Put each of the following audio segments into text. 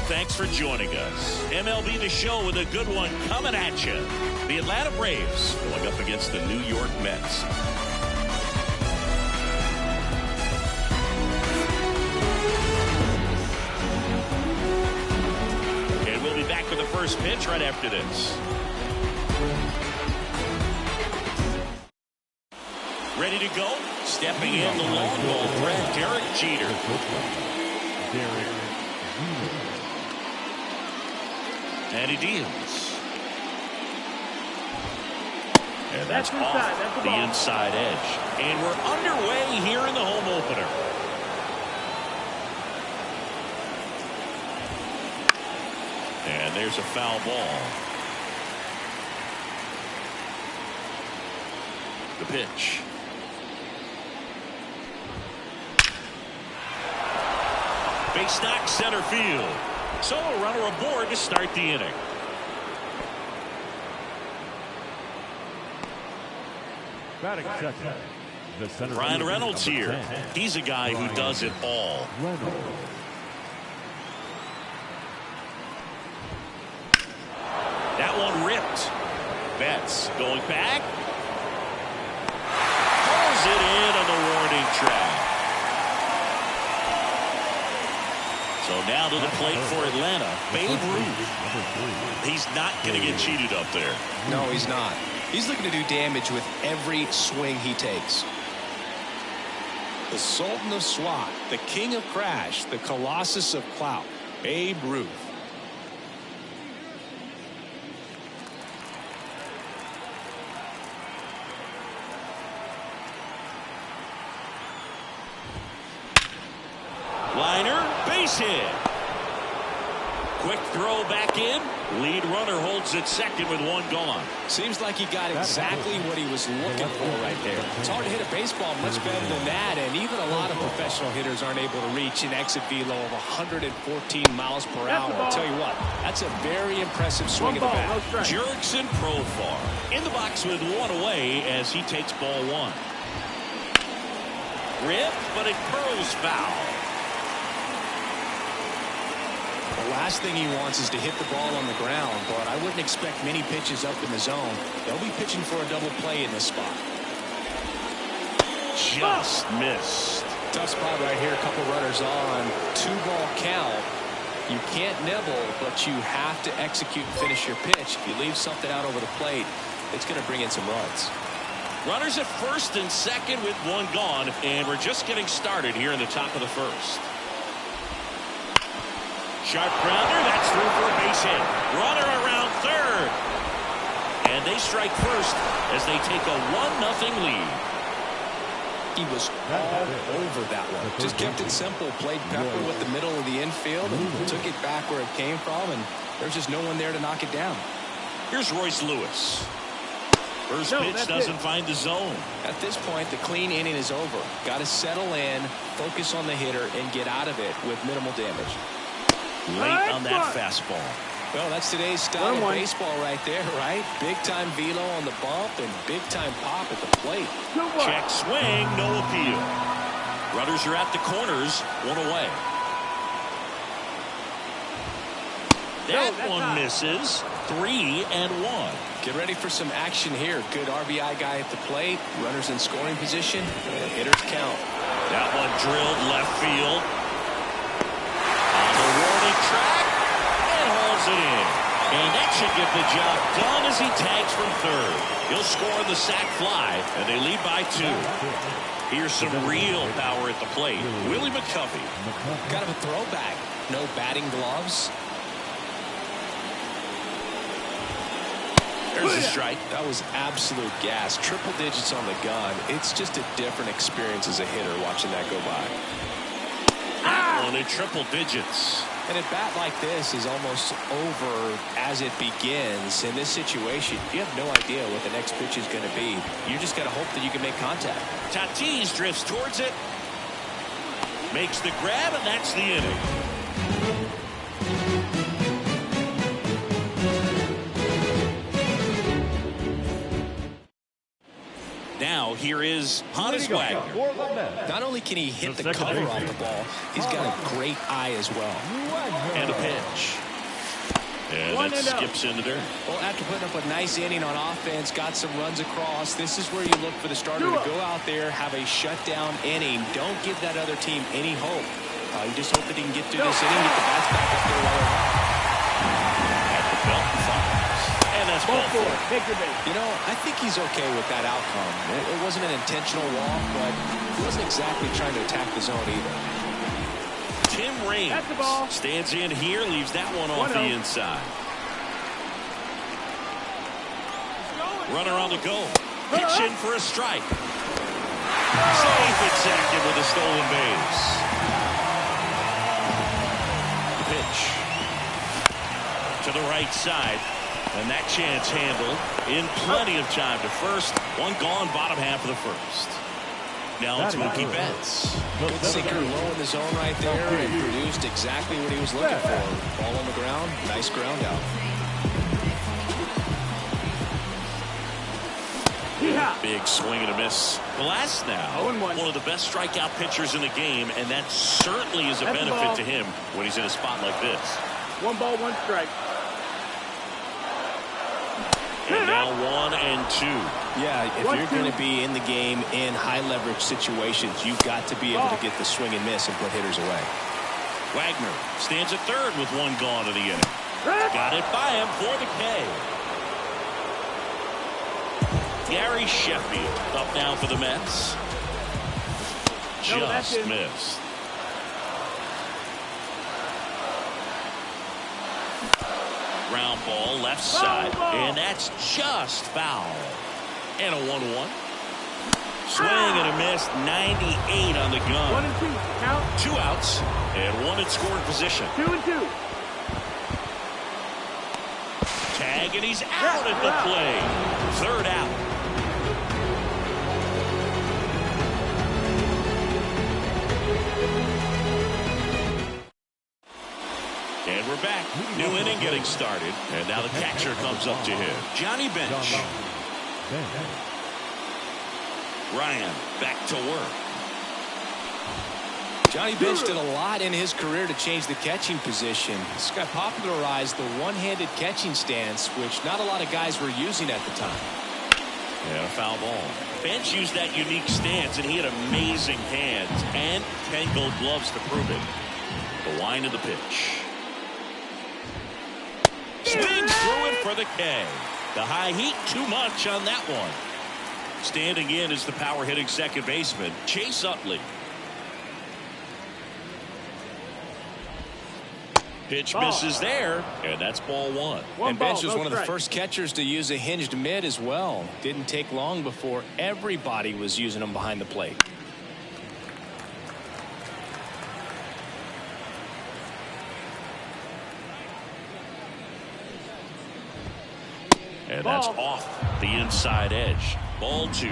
Thanks for joining us. MLB The Show with a good one coming at you. The Atlanta Braves going up against the New York Mets. And we'll be back with the first pitch right after this. Ready to go? Stepping in the long ball threat, Derek Jeter. And he deals. And that's off the inside edge. And we're underway here in the home opener. And there's a foul ball. The pitch. Base knock center field. So a runner aboard to start the inning. Batting second. Ryan Reynolds here. He's a guy who does it all. That one ripped. Betts going back. Pulls it in on the warning track. So now to the plate for Atlanta, Babe Ruth. He's not going to get cheated up there. No, he's not. He's looking to do damage with every swing he takes. The Sultan of Swat, the King of Crash, the Colossus of Clout, Babe Ruth. Liner, base hit. Quick throw back in. Lead runner holds at second with one gone. Seems like he got exactly what he was looking for right there. It's hard to hit a baseball much better than that, and even a lot of professional hitters aren't able to reach an exit velo of 114 miles per hour. I'll tell you what, that's a very impressive swing of the bat. Jurickson Profar in the box with one away as he takes ball one. Rip, but it curls foul. The last thing he wants is to hit the ball on the ground, but I wouldn't expect many pitches up in the zone. They'll be pitching for a double play in this spot. Just missed. Tough spot right here. A couple runners on. 2-ball count. You can't nibble, but you have to execute and finish your pitch. If you leave something out over the plate, it's going to bring in some runs. Runners at first and second with one gone, and we're just getting started here in the top of the first. Sharp grounder, that's through for a base hit. Runner around third. And they strike first as they take a 1-0 lead. He was all over that one. Just kept it simple. Played pepper with the middle of the infield and took it back where it came from, and there's just no one there to knock it down. Here's Royce Lewis. First pitch doesn't find the zone. At this point, the clean inning is over. Got to settle in, focus on the hitter, and get out of it with minimal damage. Late on that fastball. Well, that's today's style of baseball right there, right? Big-time velo on the bump and big-time pop at the plate. Check swing, no appeal. Runners are at the corners, one away. That one misses. 3-1. Get ready for some action here. Good RBI guy at the plate. Runners in scoring position. And hitters count. That one drilled left field. On the warning track. And hauls it in. And that should get the job done as he tags from third. He'll score on the sac fly. And they lead by 2. Here's some real power at the plate. Willie McCovey. Kind of a throwback. No batting gloves. There's a strike. That was absolute gas. Triple digits on the gun. It's just a different experience as a hitter watching that go by. On in triple digits. And a bat like this is almost over as it begins. In this situation, you have no idea what the next pitch is going to be. You just got to hope that you can make contact. Tatis drifts towards it. Makes the grab, and that's the inning. Now now, here is Honus Wagner. Not only can he hit the cover off the ball, he's got a great eye as well. And a pitch. And that skips in the dirt. Well, after putting up a nice inning on offense, got some runs across, this is where you look for the starter to go out there, have a shutdown inning. Don't give that other team any hope. You just hope that he can get through this inning, get the bats back up there while they're hot. At the belt fires. And that's ball four. You know, I think he's okay with that outcome. It wasn't an intentional walk, but he wasn't exactly trying to attack the zone either. Tim Raines stands in here, leaves that one off the inside. Runner on the go. Pitch in for a strike. Safe at second with a stolen base. Pitch to the right side. And that chance handled in plenty of time to first. One gone, bottom half of the first. Now it's Mookie Betts. Good sinker low in the zone right there and produced exactly what he was looking for. Ball on the ground, nice ground out. Big swing and a miss. Glasnow, one of the best strikeout pitchers in the game, and that certainly is a benefit to him when he's in a spot like this. 1 ball, 1 strike. And now 1 and 2. Yeah, if you're going to be in the game in high leverage situations, you've got to be able to get the swing and miss and put hitters away. Wagner stands at third with 1 gone in the inning. Got it by him for the K. Gary Sheffield up now for the Mets. Just missed. Ground ball left side, and that's just foul. And a 1-1. Swing and a miss, 98 on the gun. 1 and 2, count. 2 outs, and 1 in scoring position. 2 and 2. Tag, and he's out at the plate. 3rd out. And we're back. New inning getting started. And now the catcher comes up to him. Johnny Bench. Ryan back to work. Johnny Bench did a lot in his career to change the catching position. This guy popularized the one-handed catching stance, which not a lot of guys were using at the time. And a foul ball. Bench used that unique stance, and he had amazing hands and 10 gold gloves to prove it. The wind of the pitch. Swings through it for the K. The high heat, too much on that one. Standing in is the power-hitting second baseman, Chase Utley. Pitch misses there, and that's ball 1. And Bench was one of the first catchers to use a hinged mid as well. Didn't take long before everybody was using them behind the plate. And that's off the inside edge. Ball 2.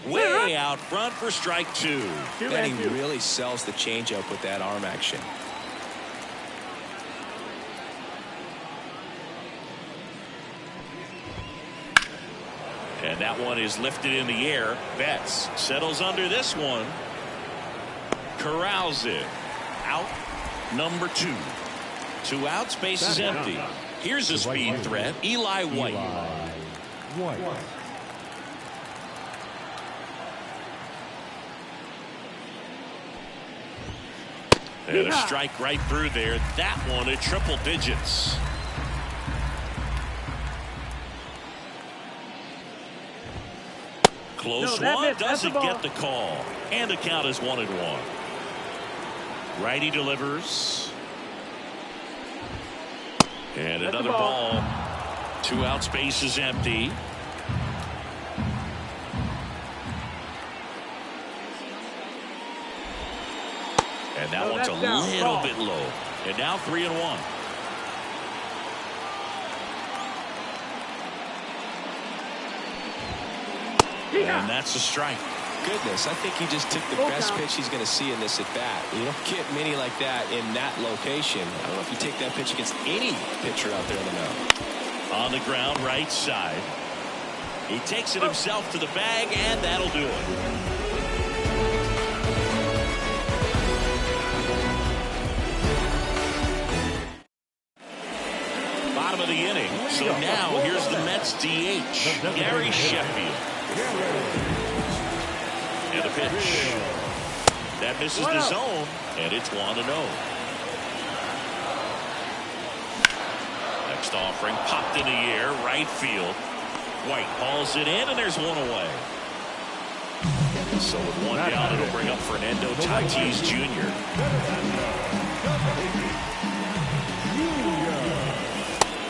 Way out front for strike 2. Benny really sells the changeup with that arm action. And that one is lifted in the air. Betts settles under this one. Corrals it. Out number 2. 2 outs, base is empty. Here's a speed threat, Eli White. And a strike right through there. That one at triple digits. Close one, doesn't get the call. And the count is 1-1. Righty delivers. And another ball. 2 outs, base is empty. And that one's a little bit low. And now 3-1. And that's a strike. goodness. I think he just took the best pitch he's going to see in this at-bat. You don't get many like that in that location. I don't know if you take that pitch against any pitcher out there on the mound. On the ground, right side. He takes it himself to the bag, and that'll do it. Bottom of the inning. So now here's the Mets DH, Gary Sheffield. And a pitch. That misses the zone, and it's 1-0. Next offering popped in the air, right field. White hauls it in, and there's one away. So with one down, it'll bring up Fernando Tatis Jr.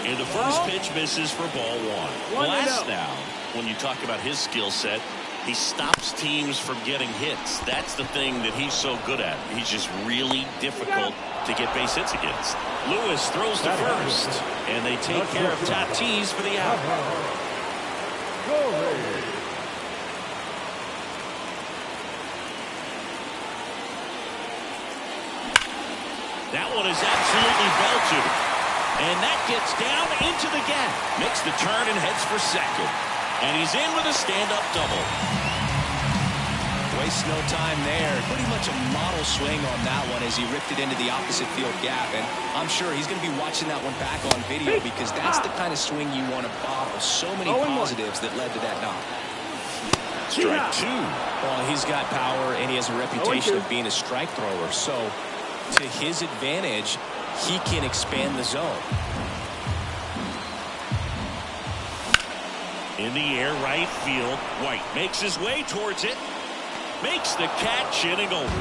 And the first pitch misses for ball one. Last now, when you talk about his skill set, he stops teams from getting hits. That's the thing that he's so good at. He's just really difficult to get base hits against. Lewis throws to first, and they take care of Tatis for the out. That one is absolutely belted. And that gets down into the gap. Makes the turn and heads for second. And he's in with a stand-up double. Wastes no time there. Pretty much a model swing on that one as he ripped it into the opposite field gap. And I'm sure he's going to be watching that one back on video because that's the kind of swing you want to bottle. So many positives that led to that knock. Strike two. Well, he's got power and he has a reputation of being a strike thrower. So to his advantage, he can expand the zone. In the air, right field. White makes his way towards it. Makes the catch, inning over.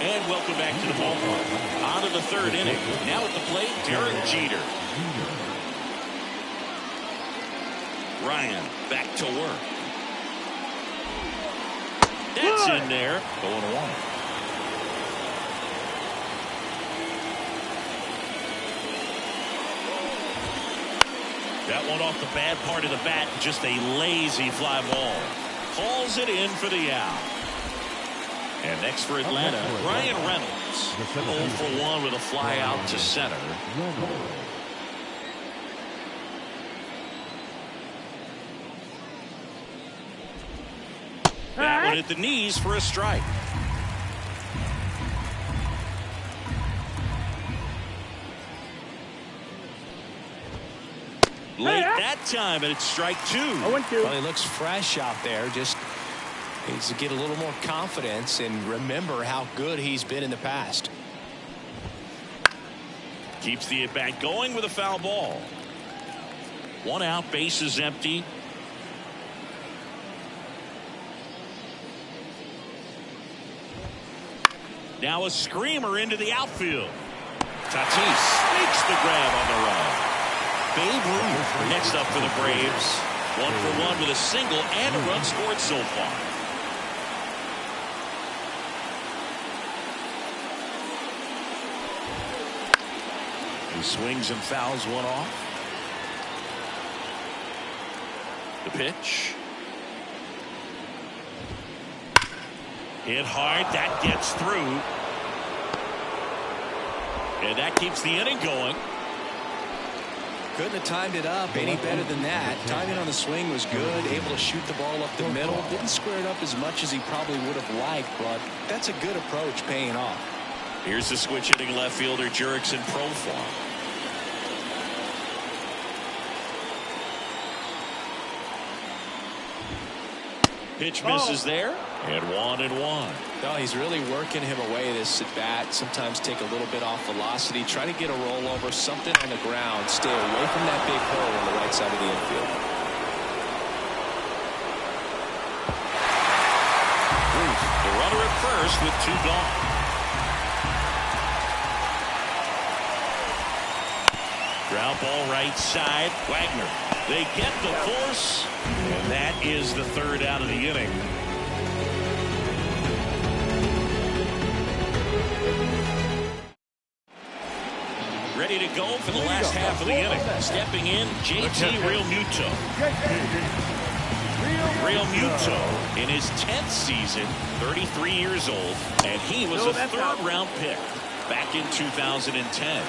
And welcome back to the ballpark. On to the third inning. Now at the plate, Derek Jeter. Ryan back to work. That's in there. 0-1. That one off the bad part of the bat. Just a lazy fly ball. Calls it in for the out. And next for Atlanta, Ryan Reynolds. 0 for 1 with a fly out to center. That one at the knees for a strike. Late that time, and it's strike two. Well, he looks fresh out there. Just needs to get a little more confidence and remember how good he's been in the past. Keeps the at-bat going with a foul ball. One out, base is empty. Now a screamer into the outfield. Tatis makes the grab on the run. Babe Ruth next up for the Braves. 1 for 1 with a single and a run scored so far. He swings and fouls one off. The pitch. Hit hard. That gets through. And that keeps the inning going. Couldn't have timed it up any better than that. Timing on the swing was good. Able to shoot the ball up the middle. Didn't square it up as much as he probably would have liked, but that's a good approach paying off. Here's the switch hitting left fielder Jurickson Profar. Pitch misses there, and 1-1. No, he's really working him away this at bat. Sometimes take a little bit off velocity, try to get a rollover, something on the ground, stay away from that big hole on the right side of the infield. The runner at first with 2 gone. Ground ball right side. Wagner. They get the force, and that is the 3rd out of the inning. Ready to go for the last half of the inning. Stepping in, JT Realmuto. Realmuto in his 10th season, 33 years old, and he was a third-round pick back in 2010.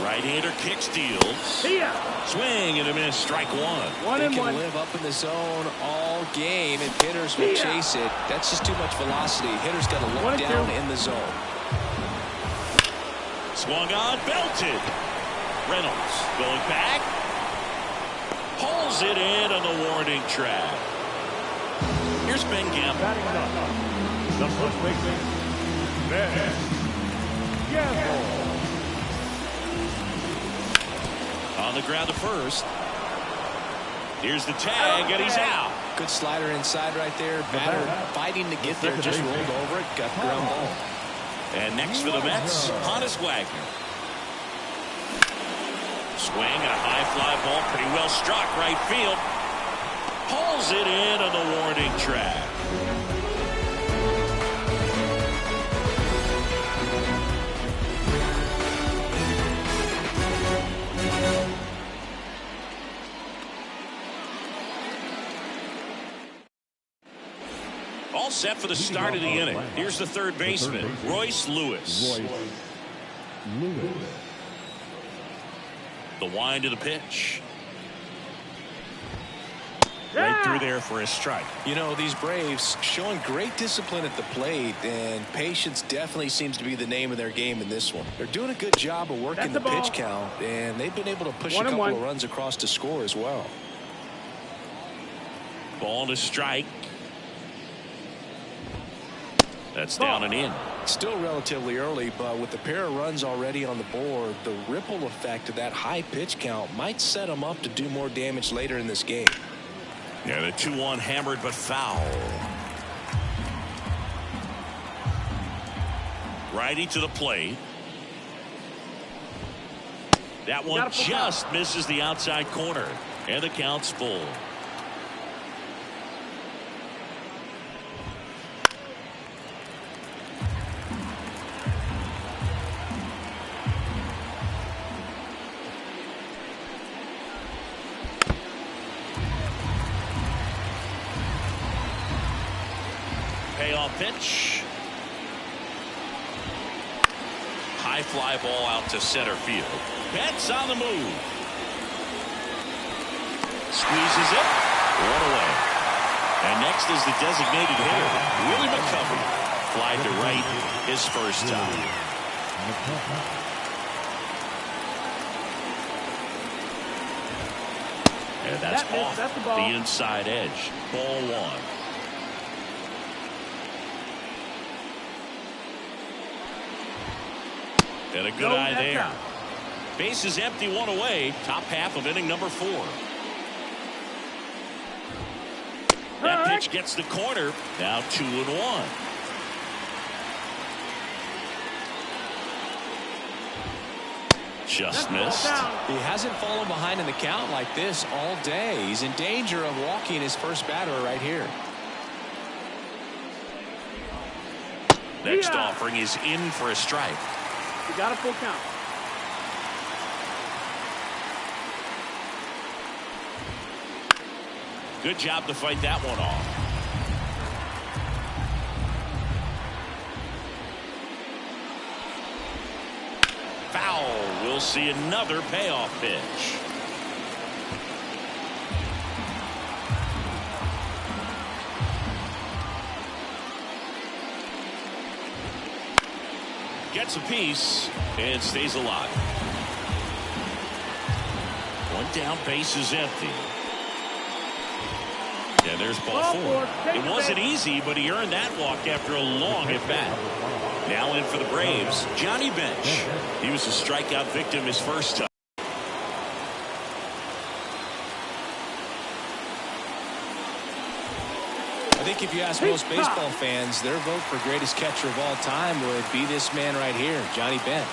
Right-hander kick steals. Swing and a miss, strike one. They can live up in the zone all game, and hitters will chase it. That's just too much velocity. Hitters got to look down in the zone. Swung on, belted. Reynolds going back. Pulls it in on the warning track. Here's Ben Gamble. The first baseman, Ben Gamble. On the ground to first. Here's the tag, and he's out. Good slider inside right there. Batter fighting to get there, just rolled over it, got the ground ball. And next for the Mets, Honus Wagner. Swing and a high fly ball, pretty well struck, right field. Pulls it in on the warning track. All set for the start of the inning. Here's the third baseman, Royce Lewis. The wind to the pitch. Right through there for a strike. You know, these Braves showing great discipline at the plate, and patience definitely seems to be the name of their game in this one. They're doing a good job of working the pitch count, and they've been able to push a couple of runs across to score as well. Ball to strike. That's down and in. Still relatively early, but with the pair of runs already on the board, the ripple effect of that high pitch count might set them up to do more damage later in this game. Yeah, the 2-1 hammered but foul. Righty to the plate. That one just misses the outside corner, and the count's full. Payoff pitch. High fly ball out to center field. Betts on the move. Squeezes it. One away. And next is the designated hitter, Willie McCovey. Fly to right his first time. And that's off the inside edge. Ball one. And a good eye there. Base is empty, one away. Top half of inning number 4. That pitch gets the corner. Now 2-1. Just missed. He hasn't fallen behind in the count like this all day. He's in danger of walking his first batter right here. Next offering is in for a strike. You got a full count. Good job to fight that one off. Foul. We'll see another payoff pitch. Gets a piece and stays alive. One down, base is empty. And there's ball 4. It wasn't easy, but he earned that walk after a long at bat. Now in for the Braves, Johnny Bench. He was a strikeout victim his first time. I think if you ask most baseball fans, their vote for greatest catcher of all time would be this man right here, Johnny Bench.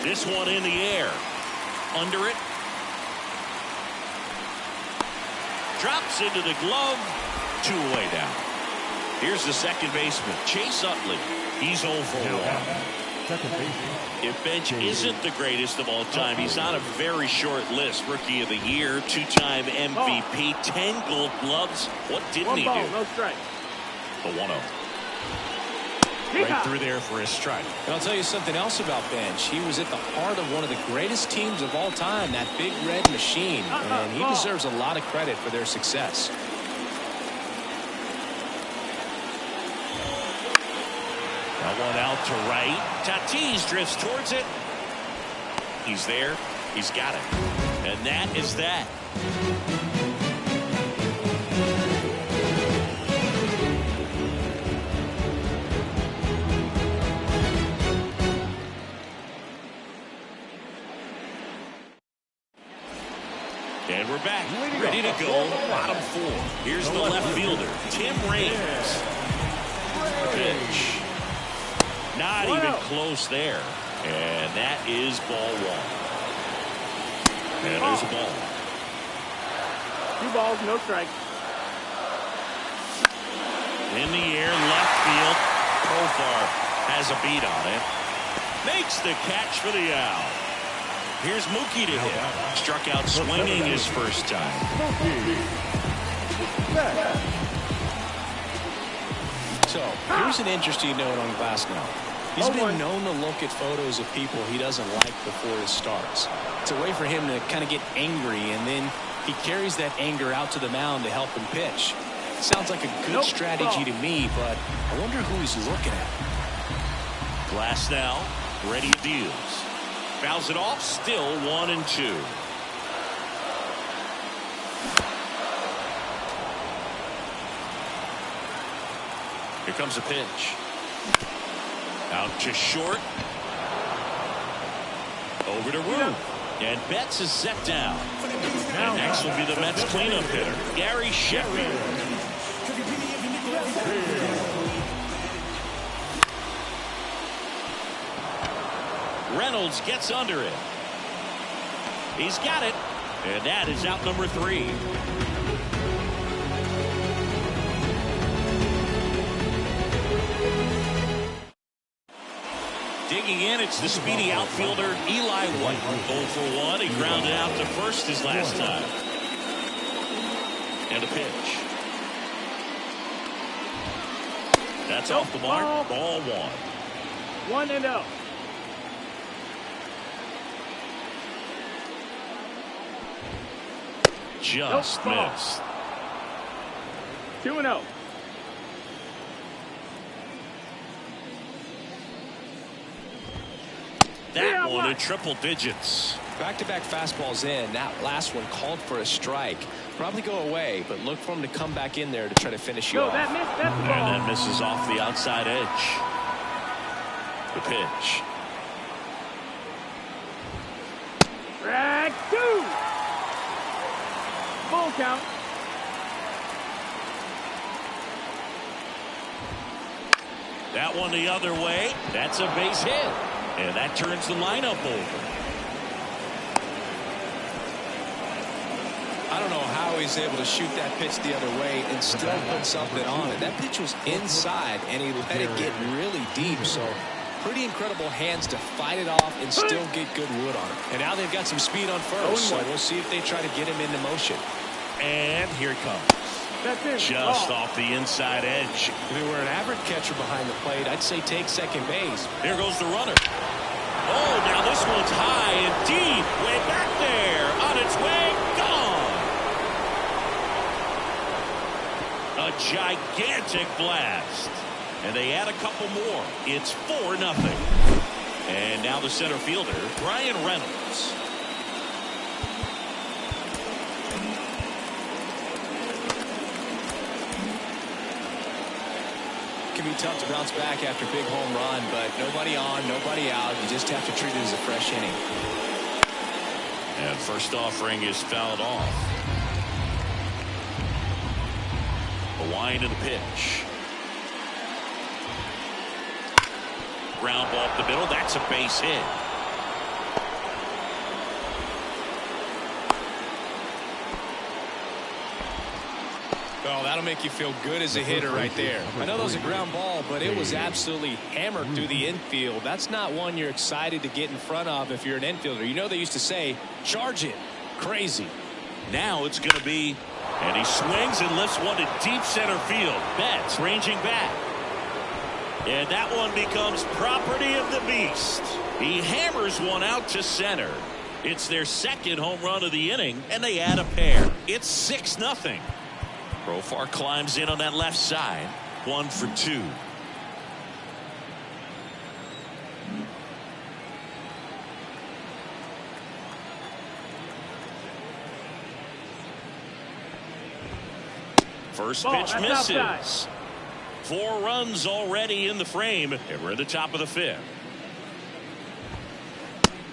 This one in the air. Under it. Drops into the glove. 2 away now. Here's the second baseman, Chase Utley. He's 0 for 1. second baseman. If Bench isn't the greatest of all time, he's on a very short list. Rookie of the Year, 2-time MVP, 10 Gold Gloves. What didn't he do? One ball, no strike. The 1-0. Right through there for a strike. And I'll tell you something else about Bench. He was at the heart of one of the greatest teams of all time, that Big Red Machine. And he deserves a lot of credit for their success. That one out to right. Tatis drifts towards it. He's there. He's got it. And that is that. And we're back, ready to go, bottom 4. Here's the left fielder, Tim Raines. Pitch. Not even close there. And that is ball 1. And there's a ball. 2 balls, no strike. In the air, left field. Profar has a beat on it. Makes the catch for the out. Here's Mookie to hit. Struck out swinging his first time. So, here's an interesting note on Glasnow. He's been known to look at photos of people he doesn't like before he starts. It's a way for him to kind of get angry, and then he carries that anger out to the mound to help him pitch. Sounds like a good strategy to me, but I wonder who he's looking at. Glasnow, ready deals. Fouls it off, still 1-2. Here comes a pitch. Out to short. Over to Root. And Betts is set down. And next will be the Mets cleanup hitter, Gary Sheffield. Reynolds gets under it. He's got it. And that is out number 3. Digging in, it's the speedy outfielder Eli White. 0 for 1. He grounded out to first his last time. And a pitch. That's off the mark. Ball 1. 1-0. Just missed. 2-0. That one in triple digits. Back-to-back fastballs in. That last one called for a strike. Probably go away, but look for him to come back in there to try to finish you off. That missed. That's the ball. And that misses off the outside edge. The pitch. Strike 2. Full count. That one the other way. That's a base hit. And that turns the lineup over. I don't know how he's able to shoot that pitch the other way and still put something on it. That pitch was inside, and he let it get really deep. So pretty incredible hands to fight it off and still get good wood on it. And now they've got some speed on first, so we'll see if they try to get him into motion. And here it comes. That's it. Just off the inside edge. If they were an average catcher behind the plate, I'd say take second base. Here goes the runner. Oh, now this one's high and deep. Way back there. On its way. Gone. A gigantic blast. And they add a couple more. It's 4-0. And now the center fielder, Brian Reynolds. Can be tough to bounce back after a big home run, but nobody on, nobody out. You just have to treat it as a fresh inning. And first offering is fouled off. A wind of the pitch. Ground ball up the middle. That's a base hit. Oh, that'll make you feel good as a hitter right there. I know that was a ground ball, but it was absolutely hammered through the infield. That's not one you're excited to get in front of if you're an infielder. You know they used to say, charge it. Crazy. Now it's going to be, and he swings and lifts one to deep center field. Betts ranging back. And that one becomes property of the beast. He hammers one out to center. It's their second home run of the inning, and they add a pair. It's 6-0. Profar climbs in on that left side. 1 for 2. First pitch misses. Outside. 4 runs already in the frame, and we're at the top of the 5th.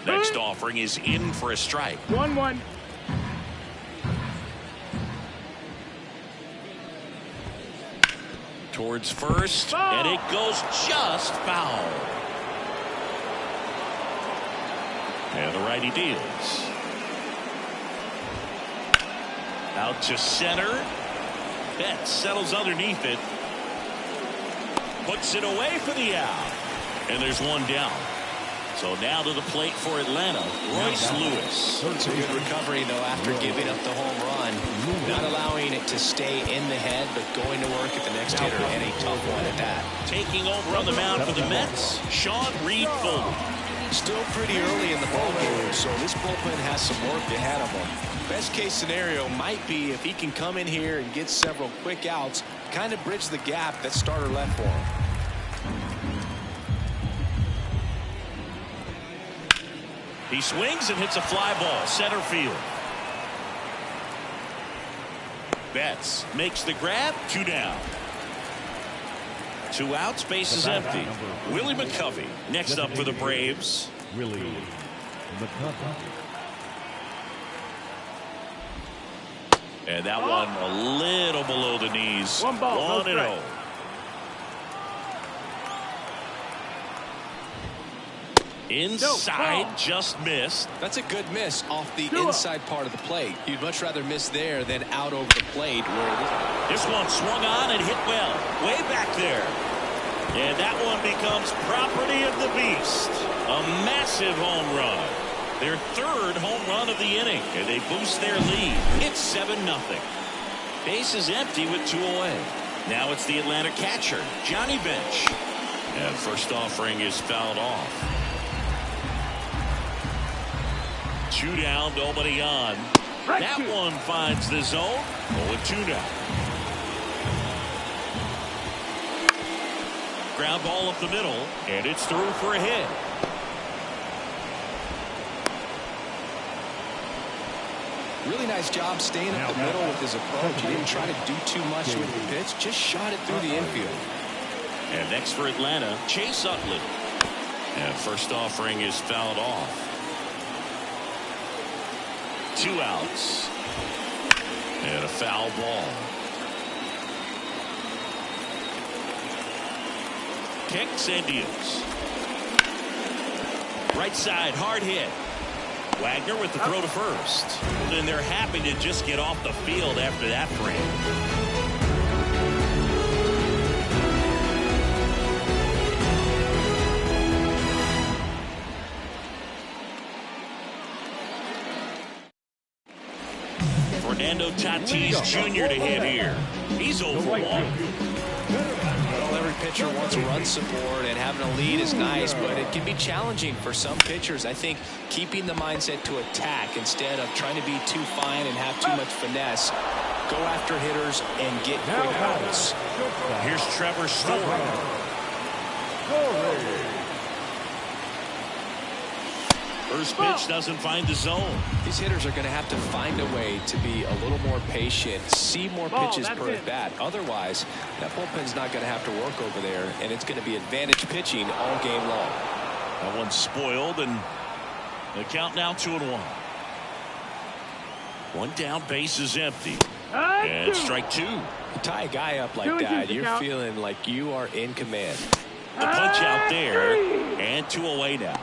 Next offering is in for a strike. 1-1. Towards first, and it goes just foul. And the righty deals. Out to center. Betts settles underneath it. Puts it away for the out. And there's one down. So now to the plate for Atlanta, Royce Lewis. It's a good recovery, though, after giving up the home run. Not allowing it to stay in the head, but going to work at the next hitter, and a tough one at that. Taking over on the mound for the Mets, Sean Reed-Foley. Still pretty early in the ball game, so this bullpen has some work ahead of him. Best case scenario might be if he can come in here and get several quick outs, kind of bridge the gap that starter left for him. He swings and hits a fly ball center field. Betts makes the grab. 2 down. 2 outs, bases empty. Willie McCovey next up for the Braves. Willie McCovey. And that one a little below the knees. 1 ball, 1-0. Inside, just missed. That's a good miss off the inside part of the plate. You'd much rather miss there than out over the plate. Where this one swung on and hit well. Way back there. And that one becomes property of the beast. A massive home run. Their 3rd home run of the inning. And they boost their lead. It's 7-0. Base is empty with 2 away. Now it's the Atlanta catcher, Johnny Bench. And first offering is fouled off. 2 down, nobody on. That one finds the zone. 0-2 now. Ground ball up the middle, and it's through for a hit. Really nice job staying up the middle with his approach. He didn't try to do too much with the pitch, just shot it through the infield. And next for Atlanta, Chase Utley. And first offering is fouled off. 2 outs. And a foul ball. Kicks and deals. Right side, hard hit. Wagner with the throw to first. Then they're happy to just get off the field after that frame. Fernando Tatis Jr. to hit here. He's over 1. Well, every pitcher wants run support, and having a lead is nice, but it can be challenging for some pitchers. I think keeping the mindset to attack instead of trying to be too fine and have too much finesse. Go after hitters and get quick outs. Here's Trevor Story. First pitch doesn't find the zone. These hitters are going to have to find a way to be a little more patient, see more pitches per at bat. Otherwise, that bullpen's not going to have to work over there, and it's going to be advantage pitching all game long. That one's spoiled, and the count now 2-1. 1 down, base is empty. And strike 2. You tie a guy up like that, you're feeling like you are in command. The punch out there, and 2 away now.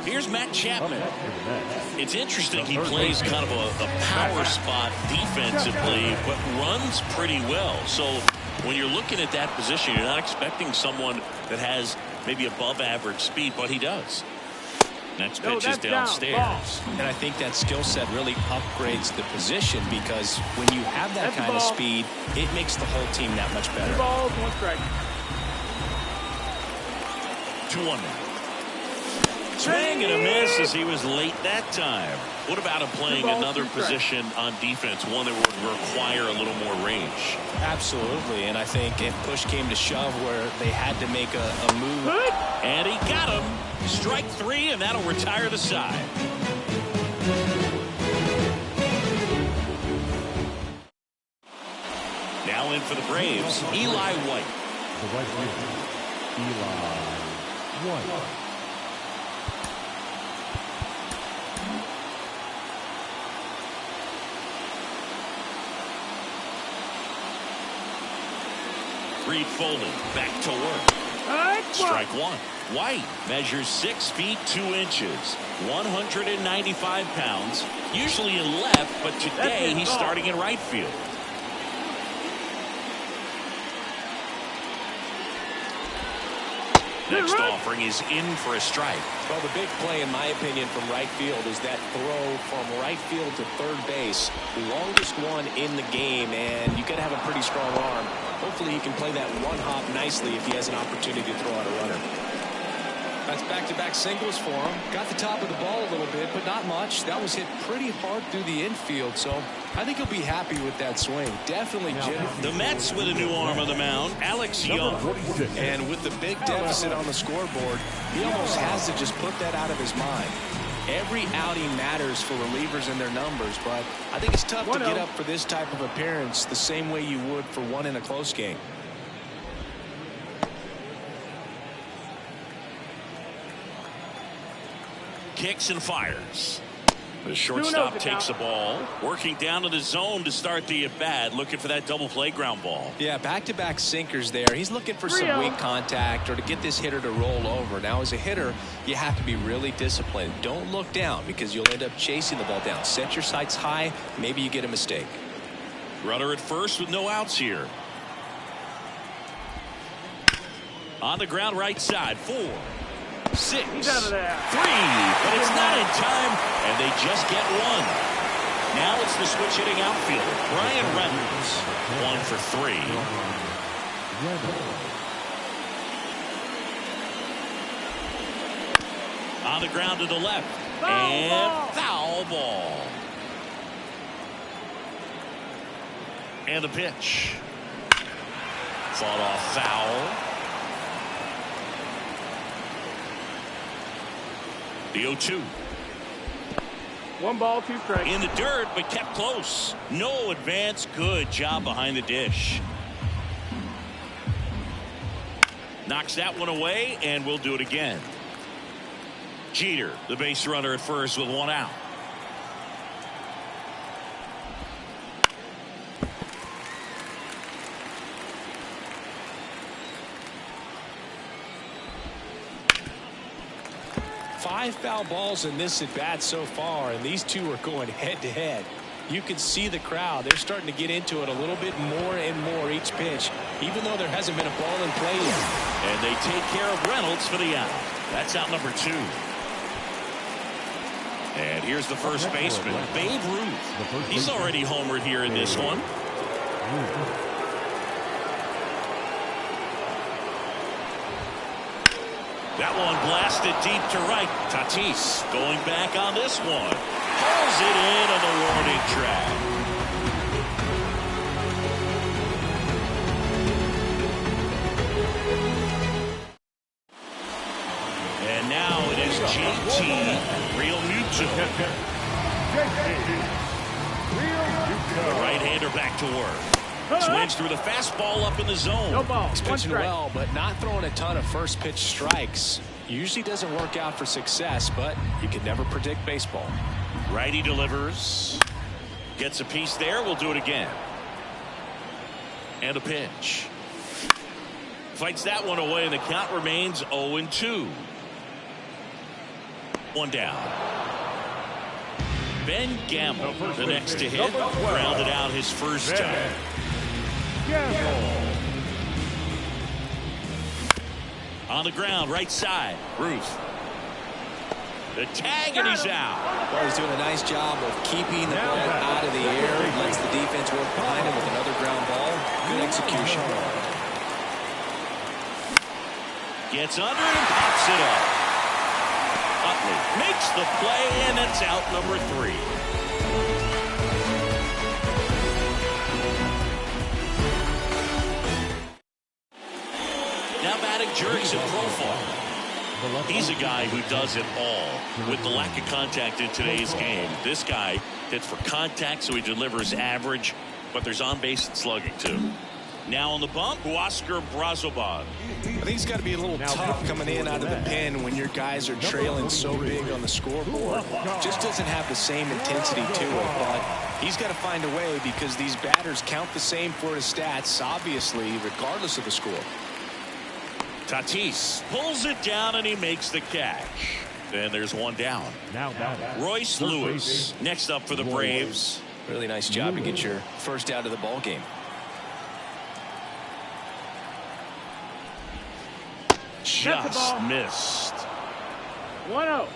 Here's Matt Chapman. It's interesting he plays kind of a power spot defensively, but runs pretty well. So when you're looking at that position, you're not expecting someone that has maybe above average speed, but he does. Next pitch is downstairs. And I think that skill set really upgrades the position, because when you have that kind of speed, it makes the whole team that much better. 2 balls, 1 strike. 2-1 now. Swing and a miss as he was late that time. What about him playing another position on defense, one that would require a little more range? Absolutely, and I think if push came to shove where they had to make a move. And he got him. Strike 3, and that'll retire the side. Now in for the Braves, Eli White. The right fielder, Eli White. Reed Foley back to work. Strike 1. White measures 6 feet 2 inches, 195 pounds, usually in left, but today he's starting in right field. Next offering is in for a strike. Well, the big play, in my opinion, from right field is that throw from right field to third base. The longest one in the game, and you got to have a pretty strong arm. Hopefully he can play that one hop nicely if he has an opportunity to throw out a runner. That's back-to-back singles for him. Got the top of the ball a little bit, but not much. That was hit pretty hard through the infield, so I think he'll be happy with that swing. Definitely the Mets with a new arm on the mound, Alex Young. And with the big deficit on the scoreboard, he almost has to just put that out of his mind. Every outing matters for relievers and their numbers, but I think it's tough to get up for this type of appearance the same way you would for one in a close game. Kicks and fires. The shortstop takes the ball, working down to the zone to start the at-bat, looking for that double play ground ball. Yeah, back-to-back sinkers there. He's looking for some weak contact or to get this hitter to roll over. Now, as a hitter, you have to be really disciplined. Don't look down because you'll end up chasing the ball down. Set your sights high. Maybe you get a mistake. Runner at first with no outs here. On the ground right side, 4, 6, 3, but it's not in time, and they just get 1. Now it's the switch hitting outfielder, Brian Reynolds, 1 for 3. On the ground to the left, foul ball. And the pitch. Fought off foul. The 0-2. 1 ball, 2 strikes. In the dirt, but kept close. No advance. Good job behind the dish. Knocks that one away, and we'll do it again. Jeter, the base runner at first with 1 out. Five foul balls in this at bat so far, and these two are going head to head. You can see the crowd. They're starting to get into it a little bit more and more each pitch, even though there hasn't been a ball in play yet. And they take care of Reynolds for the out. That's out number 2. And here's the first baseman, Babe Ruth. He's already homered here in this one. That one blasted deep to right. Tatis going back on this one. Pulls it in on the warning track. And now it is JT Realmuto. The right-hander back to work. Swings through the fastball up in the zone. No ball. He's pitching well, but not throwing a ton of first pitch strikes. Usually doesn't work out for success, but you can never predict baseball. Righty delivers. Gets a piece there. We'll do it again. And a pitch. Fights that one away, and the count remains 0-2. One down. Ben Gamble, the next to hit, grounded out his first time. On the ground, right side, Ruth. The tag, and he's out. Well, he's doing a nice job of keeping the ball out of the air. He lets the defense work behind him with another ground ball. Good execution. Gets under it and pops it up. Utley makes the play, and it's out number 3. Now batting Jurickson Profile. He's a guy who does it all. With the lack of contact in today's game, this guy hits for contact, so he delivers average, but there's on-base and slugging, too. Now on the bump, Oscar Brazoban. I think it's got to be a little tough coming in out of the pen when your guys are trailing so big on the scoreboard. Just doesn't have the same intensity to it, but he's got to find a way because these batters count the same for his stats, obviously, regardless of the score. Tatis pulls it down, and he makes the catch. And there's one down. Now Royce Lewis next up for the Braves. Really nice job to get your first out of the ball game. Just missed. 1-0.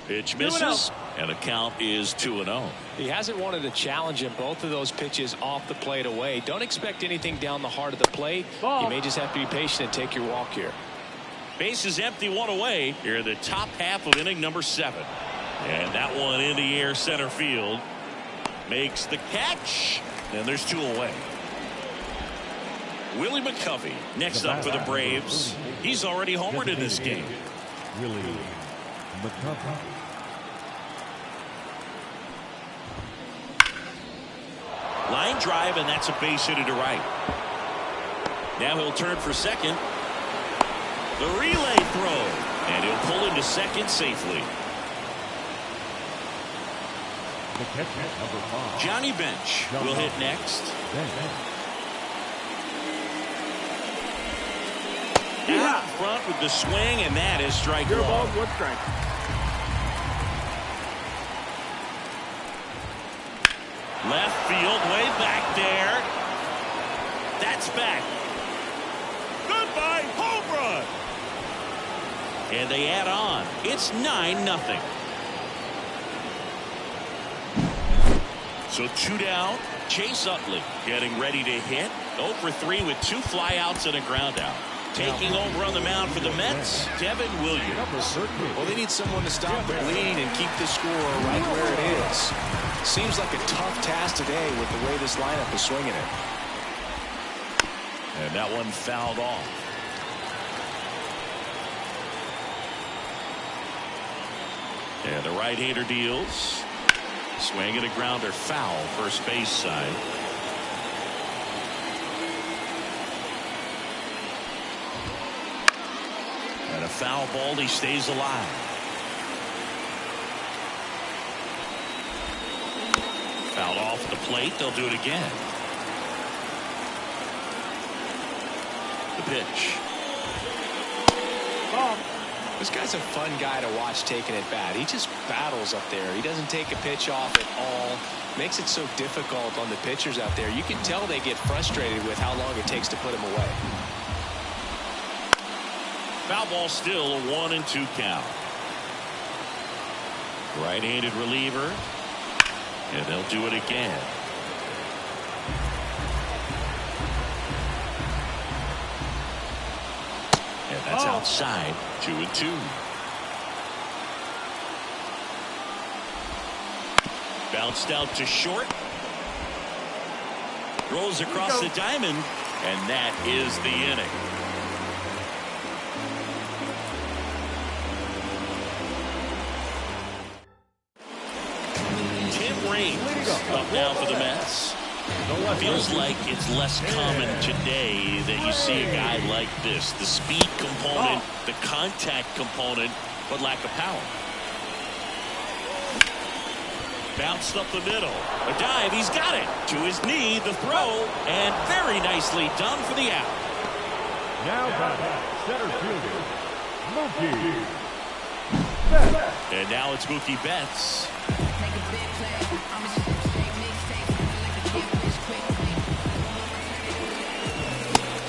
Pitch misses, and the count is 2-0. He hasn't wanted a challenge in both of those pitches off the plate away. Don't expect anything down the heart of the plate. Ball. You may just have to be patient and take your walk here. Base is empty, 1 away. Here in the top half of inning number 7. And that one in the air center field. Makes the catch, and there's 2 away. Willie McCovey next up for the Braves. He's already homered in this game. Willie McCovey. Line drive, and that's a base hit to right. Now he'll turn for second. The relay throw, and he'll pull into second safely. The catcher, number 5. Johnny Bench will hit next. Out in front with the swing, and that is strike 1. Ball, 1 strike. Left field, way back there. That's back. Goodbye, home run. And they add on. It's 9-0. So 2 down. Chase Utley getting ready to hit. 0 for 3 with 2 flyouts and a ground out. Taking over on the mound for the Mets, Devin Williams. Well, they need someone to stop the lead and keep the score right where it is. Seems like a tough task today with the way this lineup is swinging it. And that one fouled off. And the right-hander deals. Swing and a grounder, foul, first base side. And a foul ball, he stays alive. Fouled off the plate, they'll do it again. The pitch. Ball. This guy's a fun guy to watch taking it bat. He just battles up there. He doesn't take a pitch off at all. Makes it so difficult on the pitchers out there. You can tell they get frustrated with how long it takes to put him away. Foul ball, still a 1-2 count. Right-handed reliever. And they'll do it again. And that's outside. 2-2. Bounced out to short. Rolls across the diamond. And that is the inning. Tim Raines up now for the Mets. Feels like it's less common today that you see a guy like this. The speed component, the contact component, but lack of power. Bounced up the middle. A dive, he's got it. To his knee, the throw, and very nicely done for the out. Now batting, center fielder, Mookie. And now it's Mookie Betts.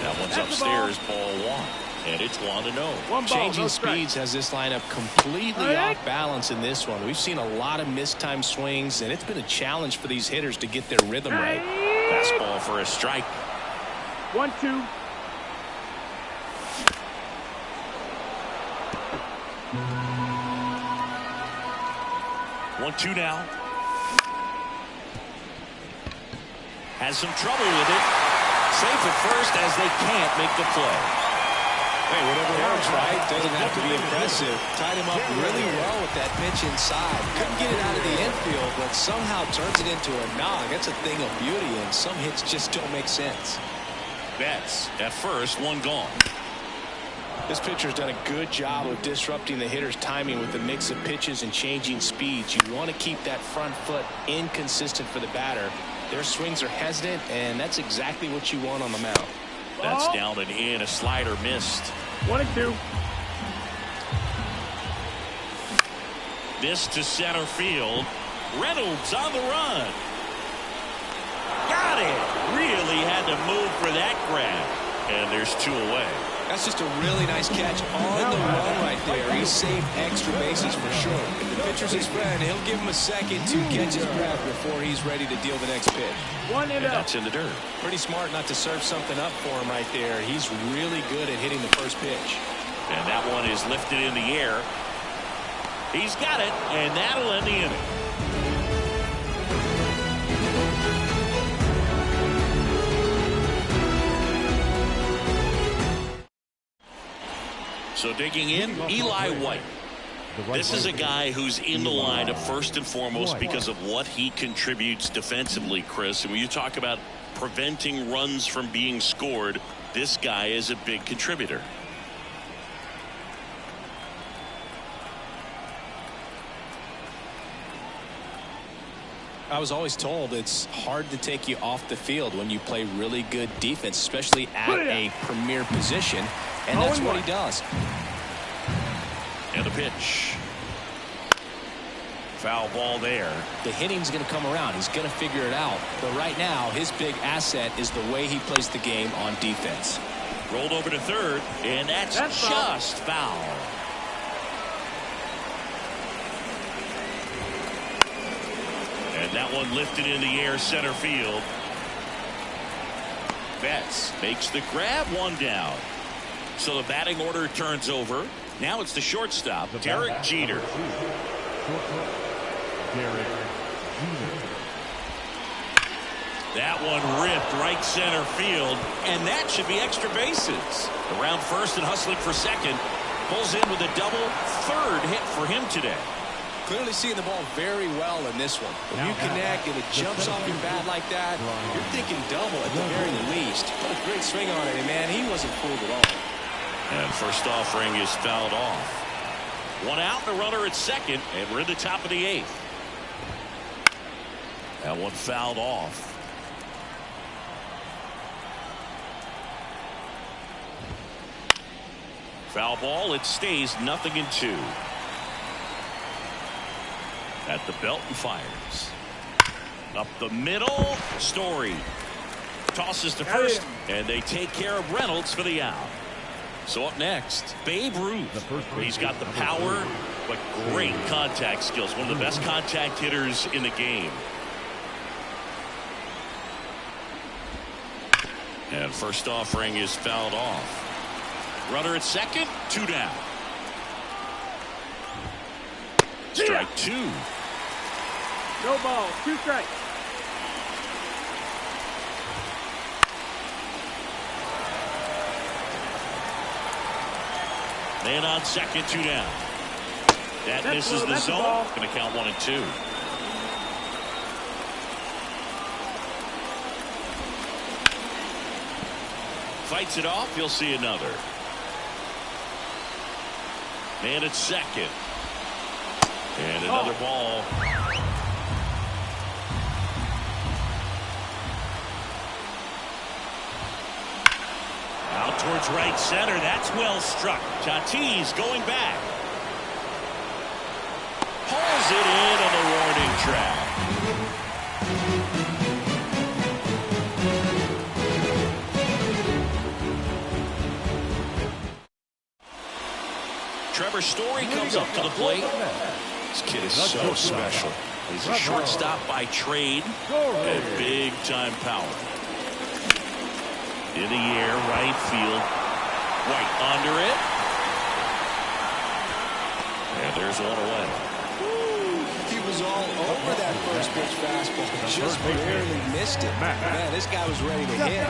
That one's upstairs, ball 1. And it's 1-0. Changing speeds has this lineup completely off balance in this one. We've seen a lot of mistimed swings, and it's been a challenge for these hitters to get their rhythm right. Fastball for a strike. 1-2. One, two now. Has some trouble with it. Safe at first as they can't make the play. Hey, whatever works, right? Doesn't have to be impressive. Tied him up really well with that pitch inside. Couldn't get it out of the infield, but somehow turns it into a nog. That's a thing of beauty, and some hits just don't make sense. Betts at first, one gone. This pitcher's done a good job of disrupting the hitter's timing with the mix of pitches and changing speeds. You want to keep that front foot inconsistent for the batter. Their swings are hesitant, and that's exactly what you want on the mound. That's down and in. A slider missed. 1-2. This to center field. Reynolds on the run. Got it. Really had to move for that grab. And there's 2 away. That's just a really nice catch on the run right there. He saved extra bases for sure. If the pitcher's his friend, he'll give him a second to catch his breath before he's ready to deal the next pitch. 1-0. And that's in the dirt. Pretty smart not to serve something up for him right there. He's really good at hitting the first pitch. And that one is lifted in the air. He's got it, and that'll end the inning. So digging in, Eli White. This is a guy who's in the lineup first and foremost because of what he contributes defensively, Chris. And when you talk about preventing runs from being scored, this guy is a big contributor. I was always told it's hard to take you off the field when you play really good defense, especially at a premier position, and that's what he does. And the pitch. Foul ball there. The hitting's going to come around. He's going to figure it out. But right now, his big asset is the way he plays the game on defense. Rolled over to third, and that's just foul. And that one lifted in the air center field. Betts makes the grab, one down. So the batting order turns over. Now it's the shortstop, Derek Jeter. That one ripped right center field, and that should be extra bases. Around first and hustling for second. Pulls in with a double, third hit for him today. Clearly seeing the ball very well in this one. When you connect and it jumps off your bat like that, you're thinking double at the very least. What a great swing on it, and man, he wasn't fooled at all. And first offering is fouled off. One out, the runner at second, and we're in the top of the 8th. That one fouled off. Foul ball, it stays 0-2. At the belt and fires. Up the middle, Story. Tosses to first, and they take care of Reynolds for the out. So up next, Babe Ruth. He's got the power, but great contact skills. One of the best contact hitters in the game. And first offering is fouled off. Runner at second, 2 down. Strike 2. No ball, 2 strikes. Man on second, 2 down. That misses the zone. Going to count 1 and 2. Fights it off. You'll see another. Man at second. And another ball. Out towards right center. That's well struck. Tatis going back. Hauls it in on the warning track. Trevor Story comes up to the plate. This kid is so special. He's a shortstop by trade and big-time power. In the air, right field. White under it. And there's one away. He was all over that first pitch fastball. Just barely missed it. Man, this guy was ready to hit.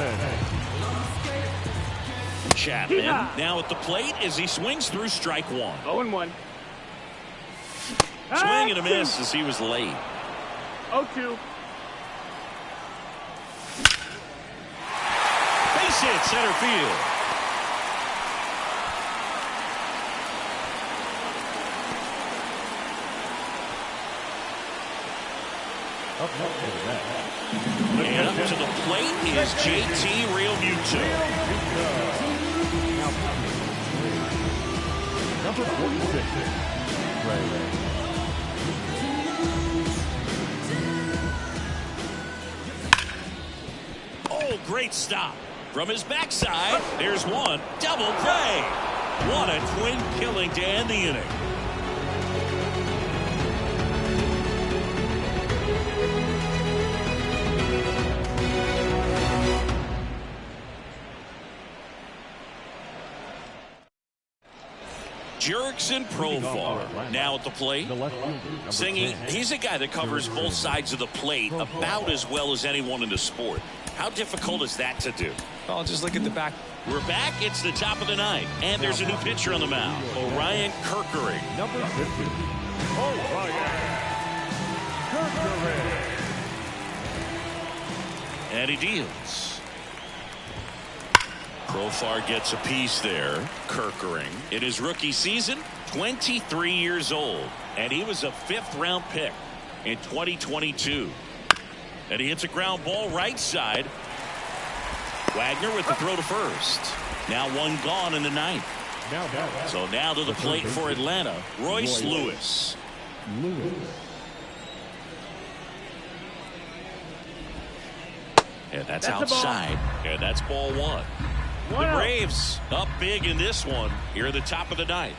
Chapman now at the plate as he swings through strike one. 0-1. Swing and a miss as he was late. 0-2. Base hit center field. And up to the plate is JT Realmuto. Number 46. Oh, great stop. From his backside, there's one. Double play. What a twin killing to end the inning. Jurickson Profar now at the plate. Singing, he's a guy that covers both sides of the plate about as well as anyone in the sport. How difficult is that to do? Oh, just look at the back. We're back. It's the top of the ninth. And there's a new pitcher on the mound. Orion Kerkering. Number 50. Orion Kerkering. And he deals. Profar gets a piece there. Kerkering in his rookie season, 23 years old. And he was a 5th-round pick in 2022. And he hits a ground ball right side. Wagner with the throw to first. Now one gone in the ninth. So now to the plate for Atlanta, Royce Lewis. And that's outside. And that's ball one. The Braves up big in this one here at the top of the ninth.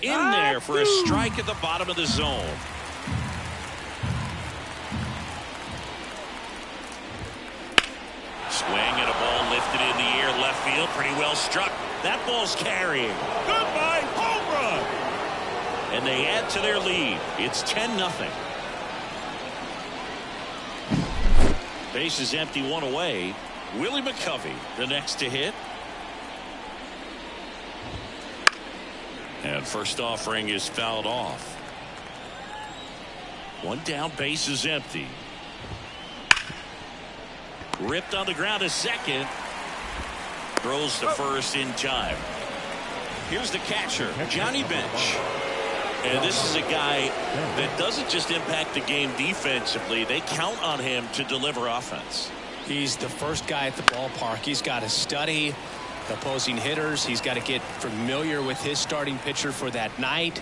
In there for a strike at the bottom of the zone. Swing and a ball lifted in the air, left field, pretty well struck. That ball's carrying. Goodbye, home run. And they add to their lead. It's 10-0. Base is empty, one away. Willie McCovey, the next to hit. And first offering is fouled off. One down, base is empty. Ripped on the ground to second. Throws to first in time. Here's the catcher, Johnny Bench. And this is a guy that doesn't just impact the game defensively. They count on him to deliver offense. He's the first guy at the ballpark. He's got to study opposing hitters. He's got to get familiar with his starting pitcher for that night.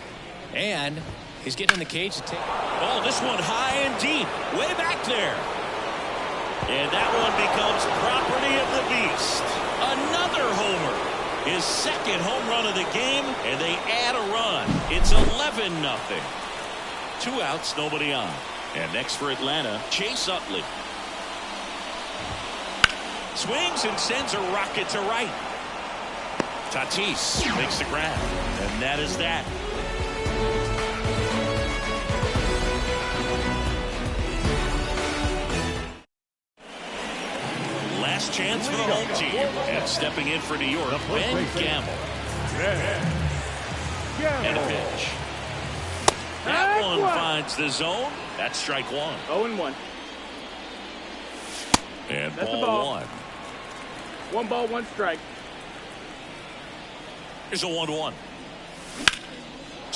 And he's getting in the cage to take. Oh, this one high and deep. Way back there. And that one becomes property of the beast. Another homer. His second home run of the game, and they add a run. It's 11-0. 2 outs, nobody on. And next for Atlanta, Chase Utley. Swings and sends a rocket to right. Tatis makes the grab. And that is that. Last chance for the home team. And stepping in for New York, Ben Gamble. And a pitch. That one finds the zone. That's strike one. 0-1. And That's ball one. 1 ball, 1 strike. Here's a 1-1.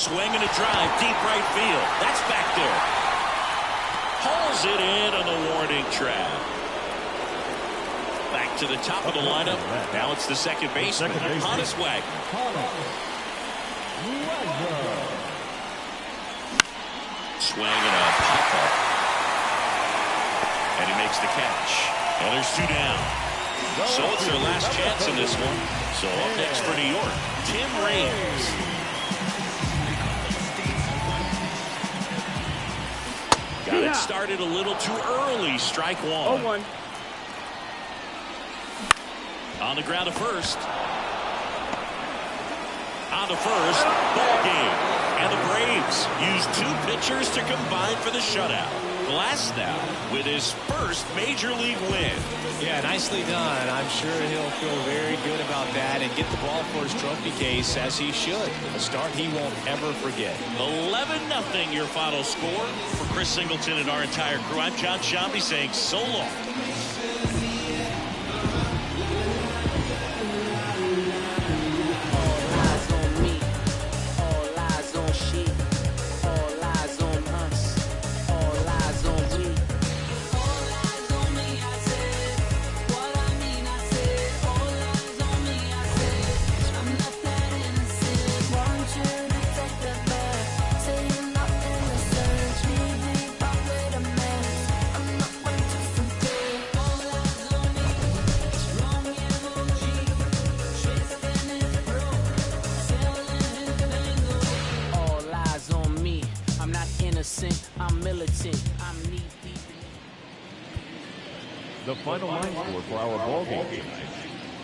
swing and a drive, deep right field. That's back there. Hauls it in on the warning track. Back to the top of the lineup. Now it's the second baseman, Honus Wagner. Swing and a pop-up. And he makes the catch. And there's 2 down. So it's their last chance in this one. So up next for New York, Tim Raines. Got it started a little too early. Strike 1. 0-1. On the ground to first. On to first. Ball game. And the Braves use 2 pitchers to combine for the shutout. Glass now with his first major league win. Yeah, nicely done. I'm sure he'll feel very good about that and get the ball for his trophy case, as he should. A start he won't ever forget. 11-0 your final score. For Chris Singleton and our entire crew, I'm John Shambi saying so long. I'm militant. I'm knee deep. The final line score for our ball game tonight.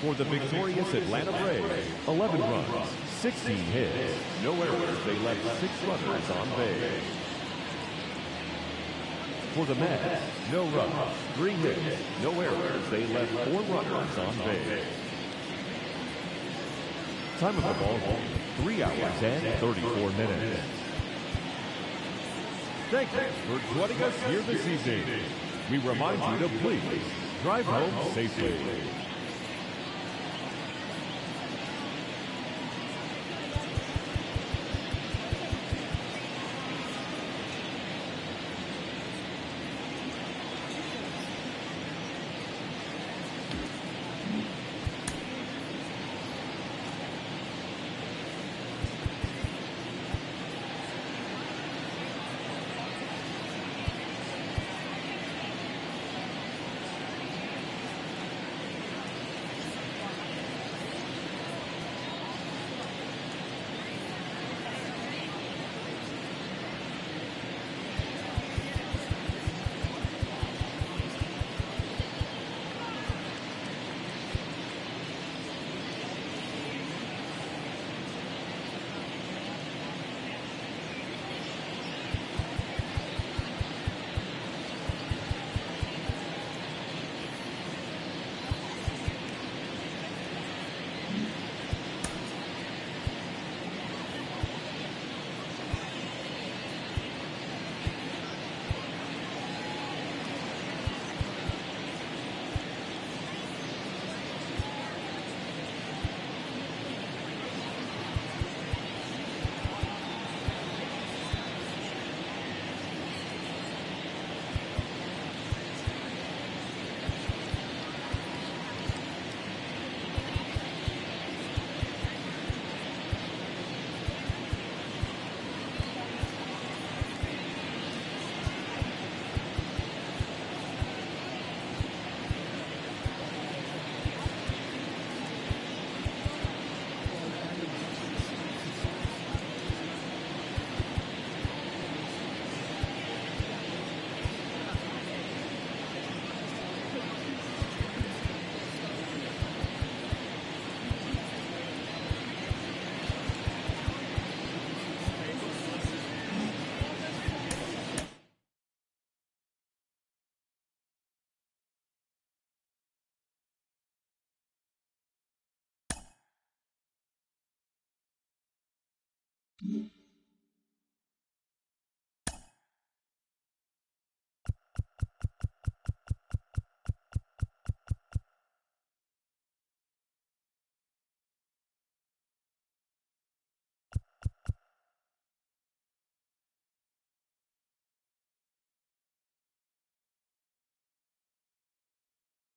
For the victorious Atlanta Braves, 11 runs, 16 hits, no errors. They left 6 runners on base. For the Mets, no runs, 3 hits, no errors. They left 4 runners on base. Time of the ball game, 3 hours and 34 minutes. Thank you for joining us here this evening. We remind you to please drive home safely. Mm-hmm.